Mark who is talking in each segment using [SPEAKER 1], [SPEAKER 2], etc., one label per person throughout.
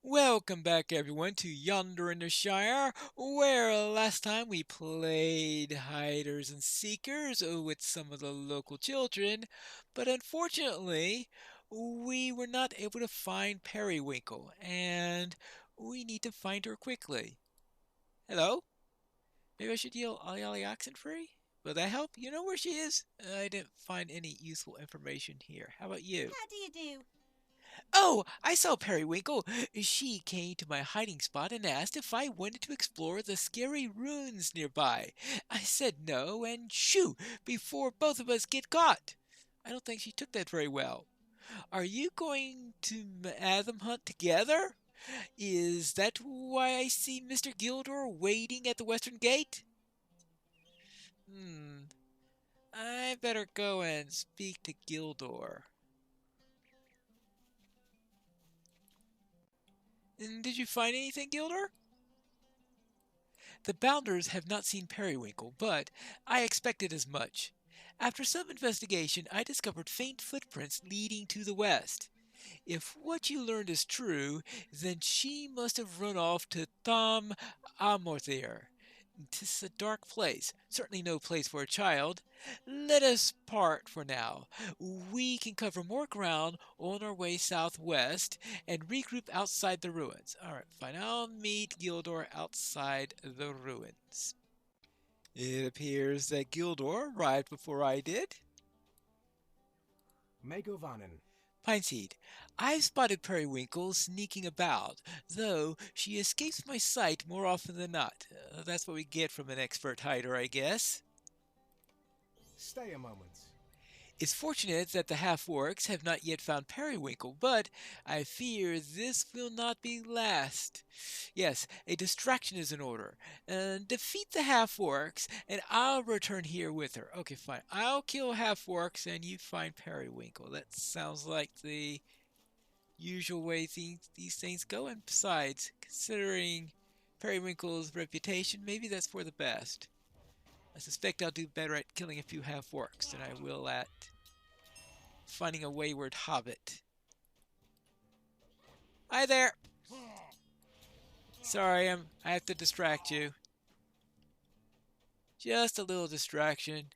[SPEAKER 1] Welcome back, everyone, to Yonder in the Shire, where last time we played hiders and seekers with some of the local children, but unfortunately, we were not able to find Periwinkle, and we need to find her quickly. Hello? Maybe I should yell accent free? Will that help? You know where she is? I didn't find any useful information here. How about you?
[SPEAKER 2] How do you do?
[SPEAKER 1] Oh, I saw Periwinkle. She came to my hiding spot and asked if I wanted to explore the scary ruins nearby. I said no, and shoo, before both of us get caught. I don't think she took that very well. Are you going to Atham hunt together? Is that why I see Mr. Gildor waiting at the western gate? Hmm, I better go and speak to Gildor. And did you find anything, Gildor? The Bounders have not seen Periwinkle, but I expected as much. After some investigation, I discovered faint footprints leading to the west. If what you learned is true, then she must have run off to Thom Amorthir. 'Tis a dark place, certainly no place for a child. Let us part for now. We can cover more ground on our way southwest and regroup outside the ruins. Alright, fine. I'll meet Gildor outside the ruins. It appears that Gildor arrived before I did.
[SPEAKER 3] Megovanen.
[SPEAKER 1] Pineseed, I've spotted Periwinkle sneaking about, though she escapes my sight more often than not. That's what we get from an expert hider, I guess.
[SPEAKER 3] Stay a moment.
[SPEAKER 1] It's fortunate that the half-orcs have not yet found Periwinkle, but I fear this will not be last. Yes, a distraction is in order. Defeat the half-orcs, and I'll return here with her. Okay, fine. I'll kill half-orcs, and you find Periwinkle. That sounds like the usual way these things go. And besides, considering Periwinkle's reputation, maybe that's for the best. I suspect I'll do better at killing a few half-orcs than I will at finding a wayward hobbit. Hi there! Sorry, I have to distract you. Just a little distraction.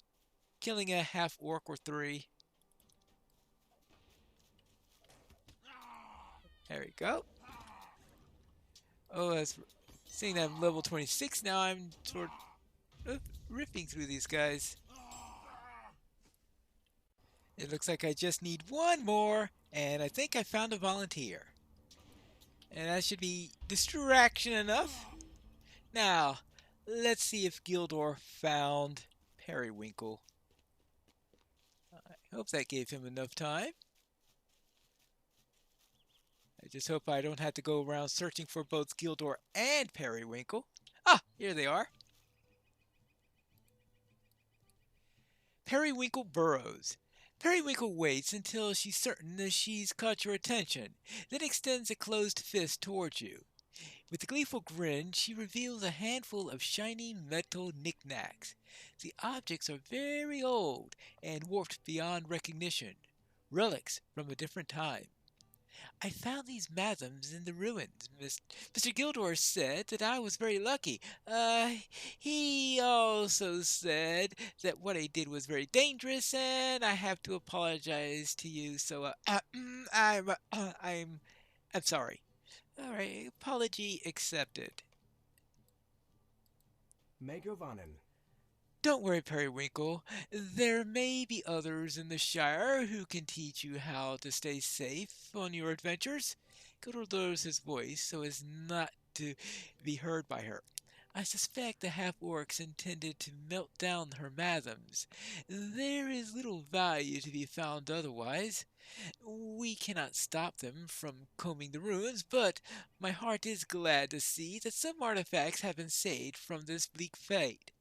[SPEAKER 1] Killing a half-orc or three. There we go. Oh, that's seeing I'm level 26 now, I'm sort of ripping through these guys. It looks like I just need one more, and I think I found a volunteer. And that should be distraction enough. Now, let's see if Gildor found Periwinkle. I hope that gave him enough time. I just hope I don't have to go around searching for both Gildor and Periwinkle. Ah, here they are. Periwinkle burrows. Periwinkle waits until she's certain that she's caught your attention, then extends a closed fist towards you. With a gleeful grin, she reveals a handful of shiny metal knickknacks. The objects are very old and warped beyond recognition, relics from a different time. I found these madams in the ruins. Mr. Gildor said that I was very lucky. He also said that what I did was very dangerous, and I have to apologize to you. So, I'm sorry. All right, apology accepted.
[SPEAKER 3] Megovanen.
[SPEAKER 1] Don't worry, Periwinkle. There may be others in the Shire who can teach you how to stay safe on your adventures. Gilder lowers his voice so as not to be heard by her. I suspect the half-orcs intended to melt down her madams. There is little value to be found otherwise. We cannot stop them from combing the ruins, but my heart is glad to see that some artifacts have been saved from this bleak fate.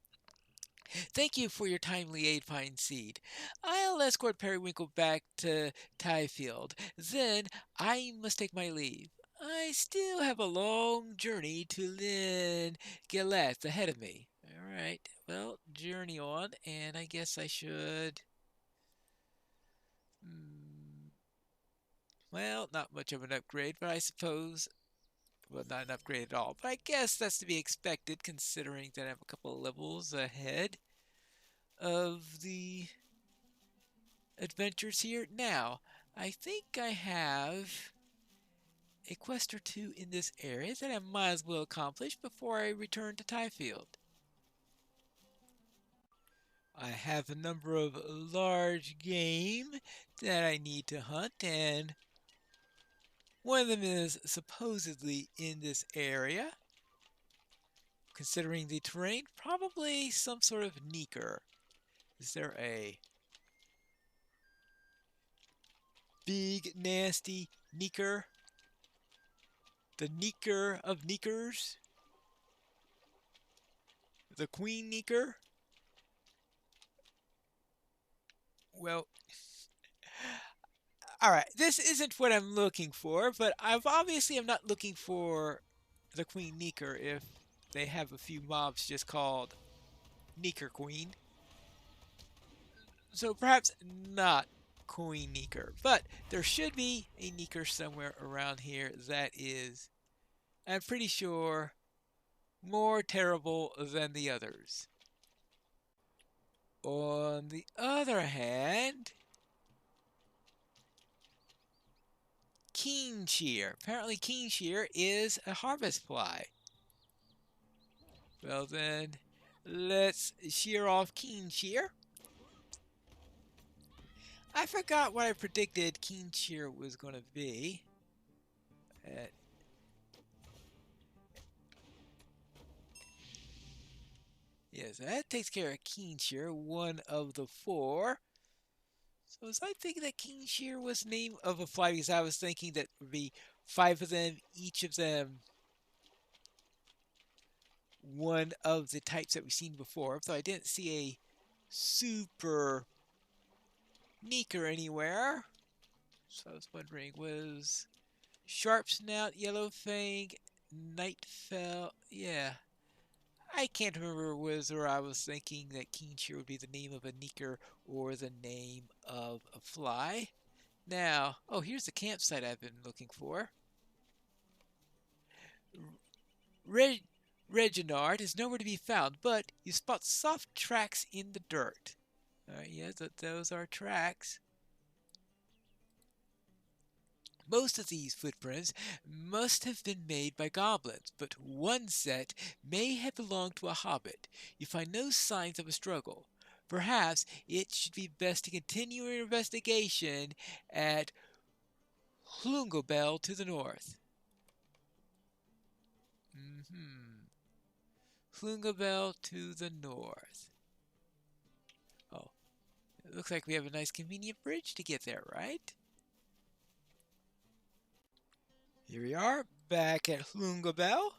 [SPEAKER 1] Thank you for your timely aid, Pine Seed. I'll escort Periwinkle back to Tyfield. Then I must take my leave. I still have a long journey to Lynn Gillette ahead of me. Alright, well, journey on, and I guess I should. Hmm, well, not much of an upgrade, but I suppose well, not an upgrade at all. But I guess that's to be expected considering that I have a couple of levels ahead of the adventures here. Now, I think I have a quest or two in this area that I might as well accomplish before I return to Tyfield. I have a number of large game that I need to hunt, and one of them is supposedly in this area. Considering the terrain, probably some sort of neeker. Is there a big, nasty neeker? The neeker of neekers? The queen neeker? Well, alright, this isn't what I'm looking for, but I'm not looking for the queen neeker if they have a few mobs just called Neeker Queen. So perhaps not Queen Neeker, but there should be a Neeker somewhere around here that is, I'm pretty sure, more terrible than the others. On the other hand, Keen Shear. Apparently Keen Shear is a harvest fly. Well then, let's shear off Keen Shear. I forgot what I predicted Keen Shear was going to be. Yes, that takes care of Keen Shear, one of the four. So was I thinking that Keen Shear was the name of a fly? Because I was thinking that would be five of them, each of them one of the types that we've seen before. So I didn't see a super Neeker anywhere. So I was wondering, was Sharp Snout, Yellow Fang, Nightfell? Yeah. I can't remember whether I was thinking that Keen Shear would be the name of a Neeker or the name of a fly. Now, oh, here's the campsite I've been looking for. Reginald is nowhere to be found, but you spot soft tracks in the dirt. Yeah, those are tracks. Most of these footprints must have been made by goblins, but one set may have belonged to a hobbit. You find no signs of a struggle. Perhaps it should be best to continue your investigation at Hlungobel to the north. Hlungobel to the north. Oh, it looks like we have a nice convenient bridge to get there, right? Here we are, back at Hlungobel.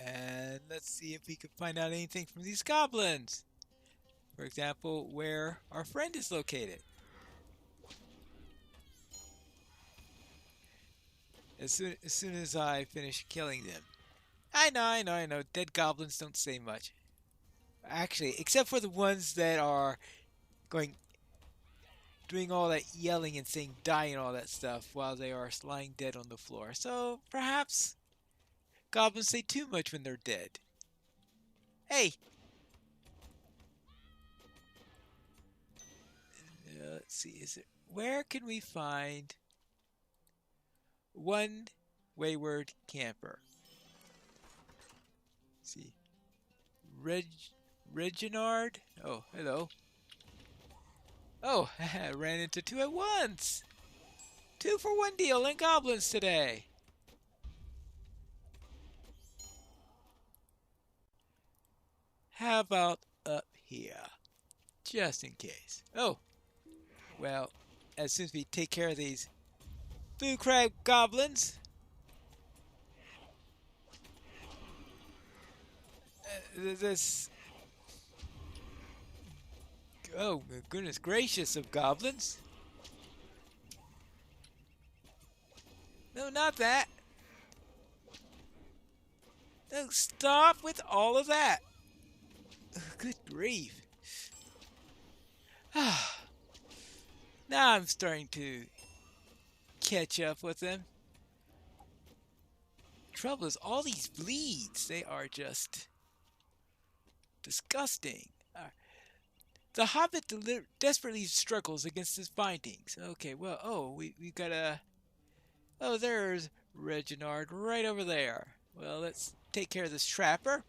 [SPEAKER 1] And let's see if we can find out anything from these goblins. For example, where our friend is located. As soon as I finish killing them. I know. Dead goblins don't say much. Actually, except for the ones that are doing all that yelling and saying die and all that stuff while they are lying dead on the floor. So perhaps goblins say too much when they're dead. Hey! Let's see, where can we find one wayward camper? Let's see. Reginald? Oh, hello. Oh, I ran into two at once. 2-for-1 deal in goblins today. How about up here? Just in case. Oh, well, as soon as we take care of these food crab goblins, this... Oh, goodness gracious of goblins. No, not that. No, stop with all of that. Good grief. Now I'm starting to catch up with them. trouble is all these bleeds. They are just disgusting. The Hobbit desperately struggles against his findings. Okay, well, we got a. Oh, there's Reginald right over there. Well, let's take care of this trapper.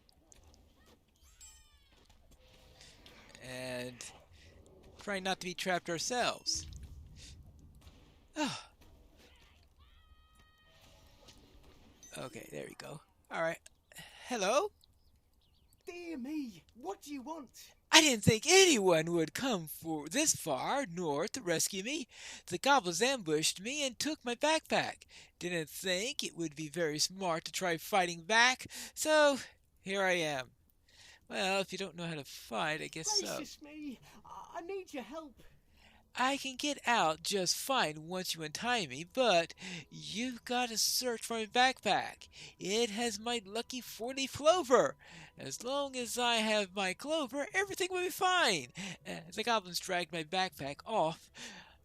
[SPEAKER 1] And try not to be trapped ourselves. Oh, okay, there we go. Alright. Hello?
[SPEAKER 3] Dear me, what do you want?
[SPEAKER 1] I didn't think anyone would come for this far north to rescue me. The goblins ambushed me and took my backpack. Didn't think it would be very smart to try fighting back, so here I am. Well, if you don't know how to fight, I guess so.
[SPEAKER 3] Gracious me, I need your help.
[SPEAKER 1] I can get out just fine once you untie me, but you've got to search for my backpack. It has my lucky 4-leaf clover. As long as I have my clover, everything will be fine. The goblins dragged my backpack off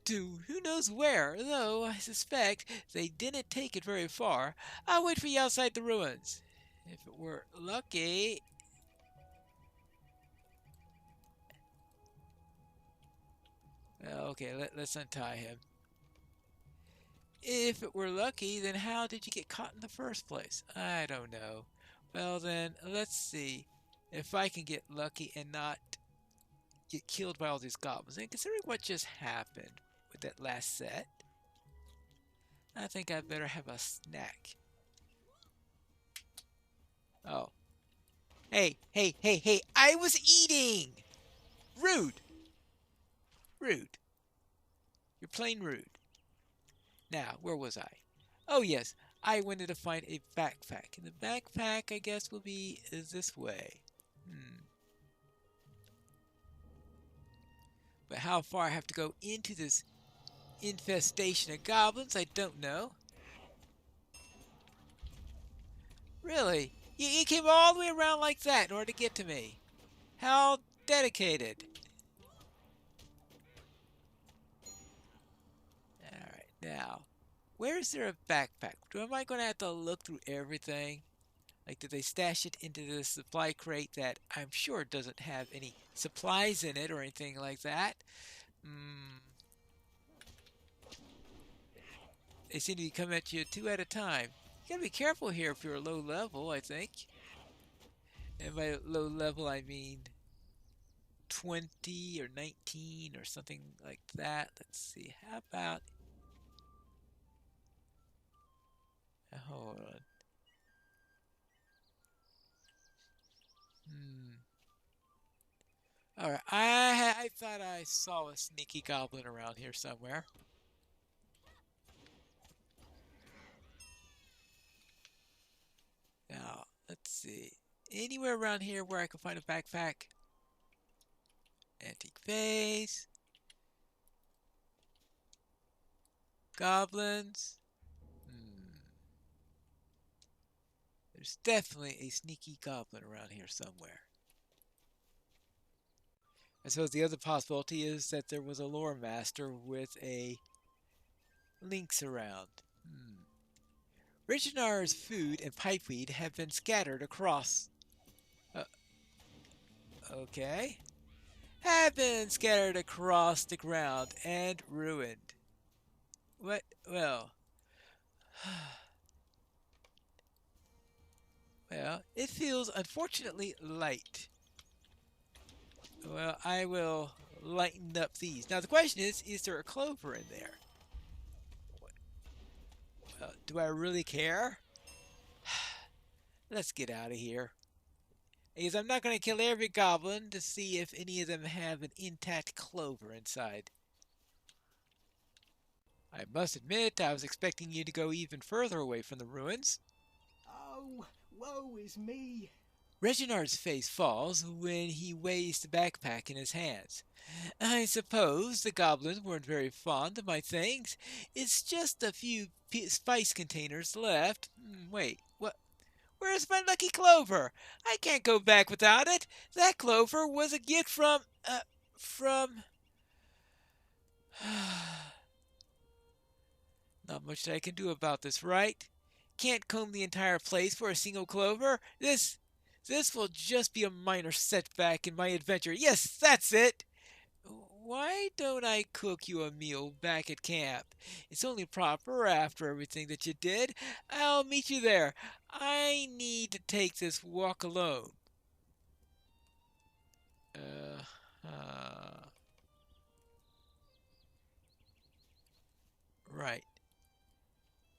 [SPEAKER 1] to who knows where, though I suspect they didn't take it very far. I'll wait for you outside the ruins. If it were lucky. Okay, let's untie him. If it were lucky, then how did you get caught in the first place? I don't know. Well then, let's see if I can get lucky and not get killed by all these goblins. And considering what just happened with that last set, I think I better have a snack. Oh. Hey, hey, hey, hey, I was eating! Rude! Rude. You're plain rude. Now, where was I? Oh, yes. I wanted to find a backpack. And the backpack, I guess, will be this way. But how far I have to go into this infestation of goblins, I don't know. Really? You came all the way around like that in order to get to me. How dedicated. Alright, now, where is there a backpack? Am I going to have to look through everything? Like, did they stash it into the supply crate that I'm sure doesn't have any supplies in it or anything like that? They seem to be coming at you 2 at a time. You gotta be careful here if you're low level, I think. And by low level, I mean 20 or 19 or something like that. Let's see. How about... Hold on. Alright, I thought I saw a sneaky goblin around here somewhere. Now, let's see. Anywhere around here where I can find a backpack? Antique vase. Goblins. There's definitely a sneaky goblin around here somewhere. I suppose the other possibility is that there was a lore master with a lynx around. Reginald's food and pipeweed have been scattered across. Okay. Have been scattered across the ground and ruined. What? Well. Well, it feels unfortunately light. Well, I will lighten up these. Now the question is there a clover in there? Well, do I really care? Let's get out of here. Because I'm not going to kill every goblin to see if any of them have an intact clover inside. I must admit, I was expecting you to go even further away from the ruins.
[SPEAKER 3] Oh, woe is me.
[SPEAKER 1] Reginald's face falls when he weighs the backpack in his hands. I suppose the goblins weren't very fond of my things. It's just a few spice containers left. Wait, what? Where's my lucky clover? I can't go back without it. That clover was a gift from... Not much that I can do about this, right? can't comb the entire place for a single clover. This will just be a minor setback in my adventure. Yes, that's it. Why don't I cook you a meal back at camp? It's only proper after everything that you did. I'll meet you there. I need to take this walk alone. Uh, uh, right.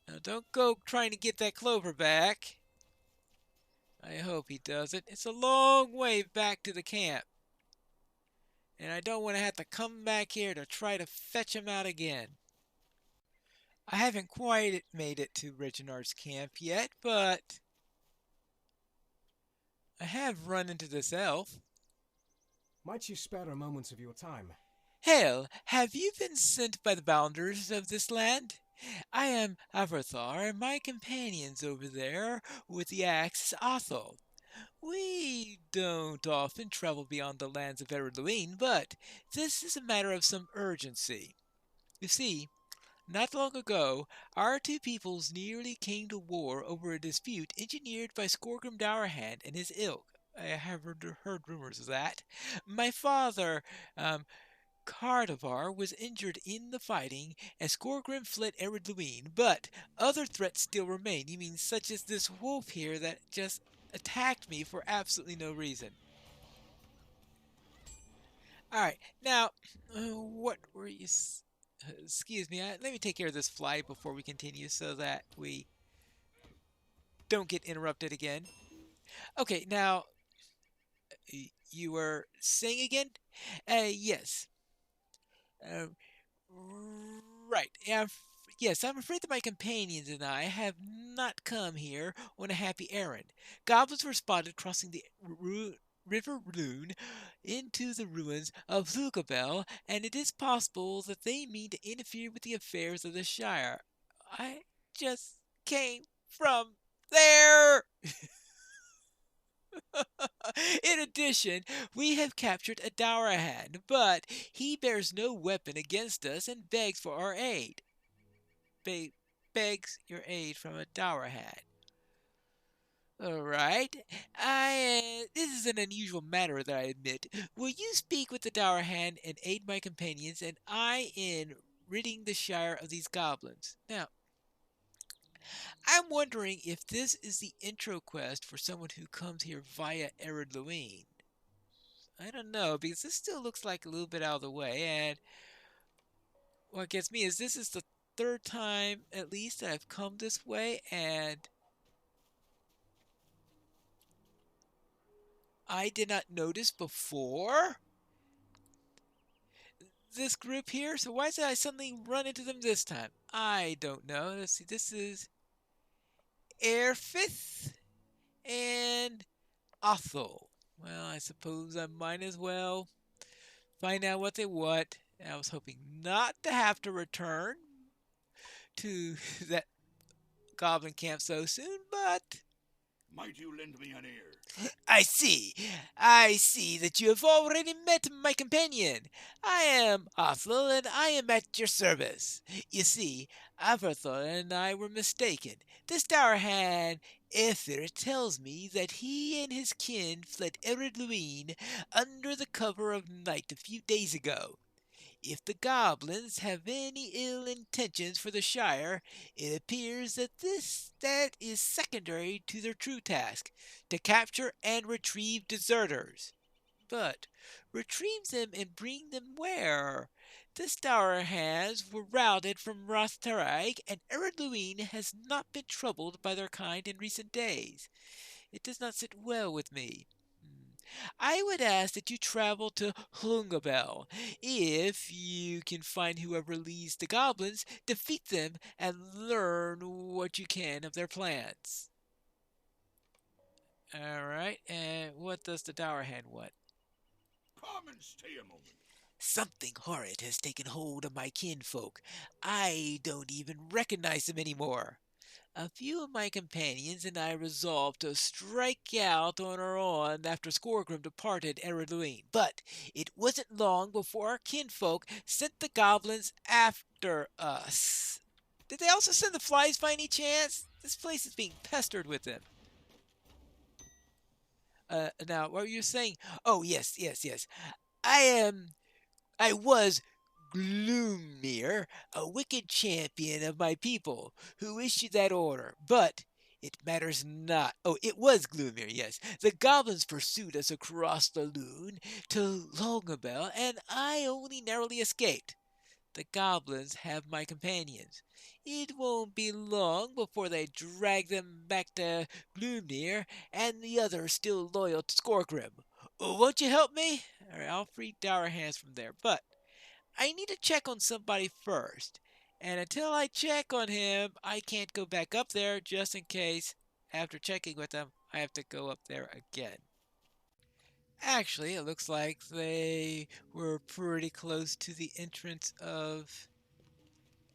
[SPEAKER 1] Now don't go trying to get that clover back. I hope he doesn't. It's a long way back to the camp, and I don't want to have to come back here to try to fetch him out again. I haven't quite made it to Reginald's camp yet, but I have run into this elf.
[SPEAKER 3] Might you spare a moment of your time?
[SPEAKER 1] Hail, have you been sent by the bounders of this land? I am Avathar, and my companions over there with the axe is Otho. We don't often travel beyond the lands of Eredluine, but this is a matter of some urgency. You see, not long ago, our two peoples nearly came to war over a dispute engineered by Skorgrim Dourhand and his ilk. I have heard rumors of that. My father, Cardavar, was injured in the fighting, and Skorgrim fled Eredluine, but other threats still remain. You mean such as this wolf here that just attacked me for absolutely no reason? Alright, now, what were you. Excuse me, let me take care of this fly before we continue so that we don't get interrupted again. Okay, now, you were saying again? Yes. Uh, right. Yes, I'm afraid that my companions and I have not come here on a happy errand. Goblins were spotted crossing the River Rune into the ruins of Lugabel, and it is possible that they mean to interfere with the affairs of the Shire. I just came from there! In addition, we have captured a Dourhan, but he bears no weapon against us and begs for our aid. Begs your aid from a Dourhan. All right. This is an unusual matter that I admit. Will you speak with the Dourhan and aid my companions, and I in ridding the Shire of these goblins? Now, I'm wondering if this is the intro quest for someone who comes here via Ered I don't know, because this still looks like a little bit out of the way, and what gets me is this is the third time at least that I've come this way, and I did not notice before this group here, so why did I suddenly run into them this time? I don't know. Let's see, this is Airfith and Otho. Well, I suppose I might as well find out what they want. I was hoping not to have to return to that goblin camp so soon, but
[SPEAKER 2] Might you lend me an ear?
[SPEAKER 1] I see. I see that you have already met my companion. I am Othel, and I am at your service. You see, Avathar and I were mistaken. This Dourhan Ether tells me that he and his kin fled Ered under the cover of night a few days ago. If the goblins have any ill intentions for the Shire, it appears that is secondary to their true task, to capture and retrieve deserters. But retrieve them and bring them where? The Stourhands were routed from Rothteraig, and Eredluine has not been troubled by their kind in recent days. It does not sit well with me. I would ask that you travel to Hlungabel. If you can find whoever leads the goblins, defeat them and learn what you can of their plans. Alright, and what does the Dower Hand want?
[SPEAKER 2] Come and stay a moment.
[SPEAKER 1] Something horrid has taken hold of my kinfolk. I don't even recognize them anymore. A few of my companions and I resolved to strike out on our own after Skorgrim departed Eredluine, but it wasn't long before our kinfolk sent the goblins after us. Did they also send the flies by any chance? This place is being pestered with them. Now, what were you saying? Oh, yes, yes, yes. I am. I was Gloomir, a wicked champion of my people, who issued that order. But it matters not. Oh, it was Gloomir, yes. The goblins pursued us across the Loon to Longabel, and I only narrowly escaped. The goblins have my companions. It won't be long before they drag them back to Gloomir and the others still loyal to Skorgrim. Won't you help me? Alright, I'll free Dour Hands from there, but I need to check on somebody first. And until I check on him, I can't go back up there just in case, after checking with them, I have to go up there again. Actually, it looks like they were pretty close to the entrance of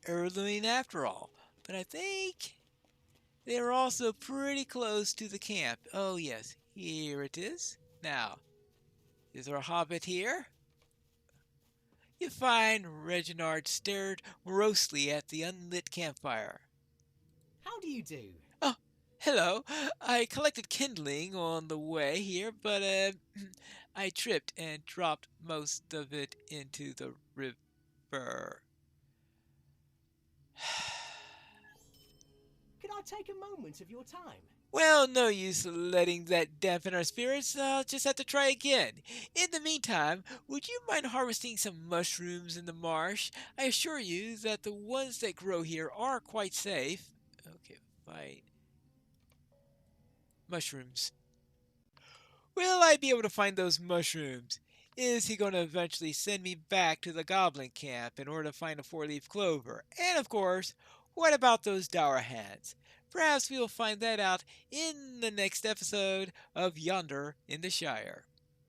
[SPEAKER 1] Erluine after all. But I think they were also pretty close to the camp. Oh, yes, here it is. Now, is there a hobbit here? You find Reginald stared morosely at the unlit campfire.
[SPEAKER 3] How do you do?
[SPEAKER 1] Oh, hello. I collected kindling on the way here, but I tripped and dropped most of it into the river.
[SPEAKER 3] Could I take a moment of your time?
[SPEAKER 1] Well, no use letting that dampen our spirits. I'll just have to try again. In the meantime, would you mind harvesting some mushrooms in the marsh? I assure you that the ones that grow here are quite safe. Okay, fight. Mushrooms. Will I be able to find those mushrooms? Is he going to eventually send me back to the goblin camp in order to find a four-leaf clover? And of course, what about those dour hands? Perhaps we'll find that out in the next episode of Yonder in the Shire.